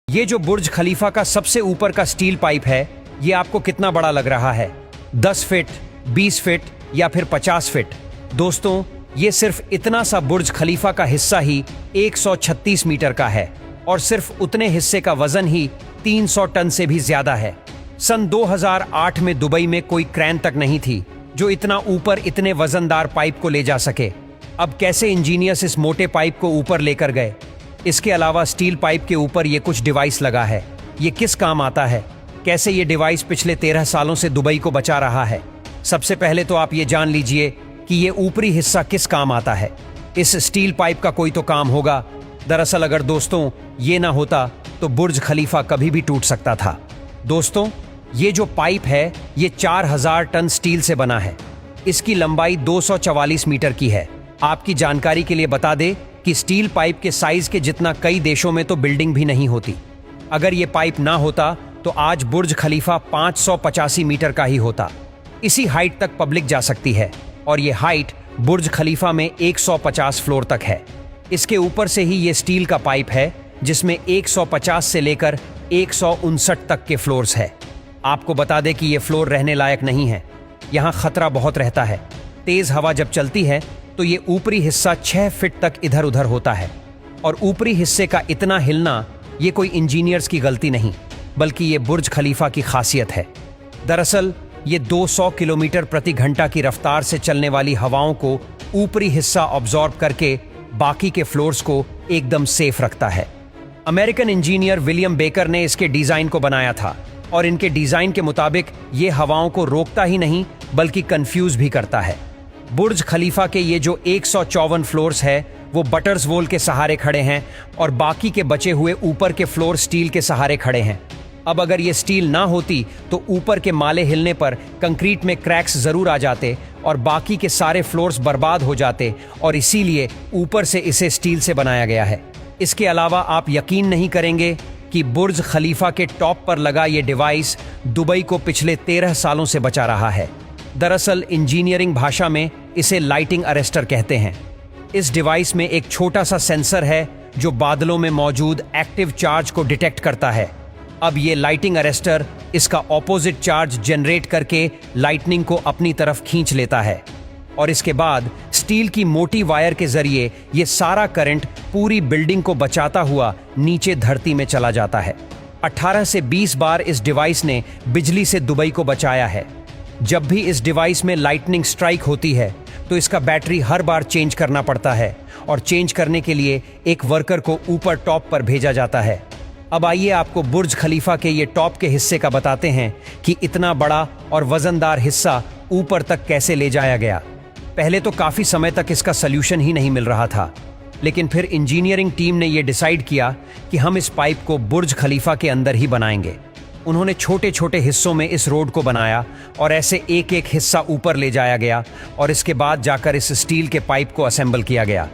ये जो बुर्ज खलीफा का सबसे ऊपर का स्टील पाइप है, ये आपको कितना बड़ा लग रहा है? 10 फीट, 20 फीट या फिर 50 फीट? दोस्तों, ये सिर्फ इतना सा बुर्ज खलीफा का हिस्सा ही 136 मीटर का है और सिर्फ उतने हिस्से का वजन ही 300 टन से भी ज्यादा है। सन 2008 में दुबई में कोई क्रेन तक नहीं थी जो इतना ऊपर इतने वजनदार पाइप को ले जा सके। अब कैसे इंजीनियर्स इस मोटे पाइप को ऊपर लेकर गए? इसके अलावा स्टील पाइप के ऊपर ये कुछ डिवाइस लगा है, ये किस काम आता है? कैसे ये डिवाइस पिछले 13 सालों से दुबई को बचा रहा है? सबसे पहले तो आप ये जान लीजिए कि ये ऊपरी हिस्सा किस काम आता है। इस स्टील पाइप का कोई तो काम होगा। दरअसल अगर दोस्तों ये ना होता तो बुर्ज खलीफा कभी भी टूट सकता था। दोस्तों, ये जो पाइप है ये 4000 टन स्टील से बना है। इसकी लंबाई 244 मीटर की है। आपकी जानकारी के लिए बता दें कि स्टील पाइप के साइज के जितना कई देशों में तो बिल्डिंग भी नहीं होती। अगर ये पाइप ना होता तो आज बुर्ज खलीफा 585 मीटर का ही होता। इसी हाइट तक पब्लिक जा सकती है और ये हाइट बुर्ज खलीफा में 150 फ्लोर तक है। इसके ऊपर से ही ये स्टील का पाइप है जिसमें 150 से लेकर 159 तक के फ्लोर्स है। आपको बता दें कि ये फ्लोर रहने लायक नहीं है। यहाँ खतरा बहुत रहता है। तेज हवा जब चलती है तो ये ऊपरी हिस्सा 6 फीट तक इधर उधर होता है और ऊपरी हिस्से का इतना हिलना ये कोई इंजीनियर्स की गलती नहीं बल्कि ये बुर्ज खलीफा की खासियत है। दरअसल ये 200 किलोमीटर प्रति घंटा की रफ्तार से चलने वाली हवाओं को ऊपरी हिस्सा ऑब्जॉर्ब करके बाकी के फ्लोर्स को एकदम सेफ रखता है। अमेरिकन इंजीनियर विलियम बेकर ने इसके डिजाइन को बनाया था और इनके डिजाइन के मुताबिक ये हवाओं को रोकता ही नहीं बल्कि कंफ्यूज भी करता है। बुर्ज खलीफा के ये जो 154 फ्लोर्स है वो बटर्स वॉल के सहारे खड़े हैं और बाकी के बचे हुए ऊपर के फ्लोर स्टील के सहारे खड़े हैं। अब अगर ये स्टील ना होती तो ऊपर के माले हिलने पर कंक्रीट में क्रैक्स जरूर आ जाते और बाकी के सारे फ्लोर्स बर्बाद हो जाते और इसीलिए ऊपर से इसे स्टील से बनाया गया है। इसके अलावा आप यकीन नहीं करेंगे कि बुर्ज खलीफा के टॉप पर लगा ये डिवाइस दुबई को पिछले 13 सालों से बचा रहा है। दरअसल इंजीनियरिंग भाषा में इसे लाइटिंग अरेस्टर कहते हैं। इस डिवाइस में एक छोटा सा सेंसर है जो बादलों में मौजूद एक्टिव चार्ज को डिटेक्ट करता है। अब ये लाइटिंग अरेस्टर इसका ऑपोजिट चार्ज जनरेट करके लाइटनिंग को अपनी तरफ खींच लेता है और इसके बाद स्टील की मोटी वायर के जरिए ये सारा करंट पूरी बिल्डिंग को बचाता हुआ नीचे धरती में चला जाता है। 18 से 20 बार इस डिवाइस ने बिजली से दुबई को बचाया है। जब भी इस डिवाइस में लाइटनिंग स्ट्राइक होती है तो इसका बैटरी हर बार चेंज करना पड़ता है और चेंज करने के लिए एक वर्कर को ऊपर टॉप पर भेजा जाता है। अब आइए आपको बुर्ज खलीफा के ये टॉप के हिस्से का बताते हैं कि इतना बड़ा और वजनदार हिस्सा ऊपर तक कैसे ले जाया गया। पहले तो काफी समय तक इसका सल्यूशन ही नहीं मिल रहा था, लेकिन फिर इंजीनियरिंग टीम ने यह डिसाइड किया कि हम इस पाइप को बुर्ज खलीफा के अंदर ही बनाएंगे। उन्होंने छोटे छोटे हिस्सों में इस रोड को बनाया और ऐसे एक एक हिस्सा ऊपर ले जाया गया और इसके बाद जाकर इस स्टील के पाइप को असेंबल किया गया।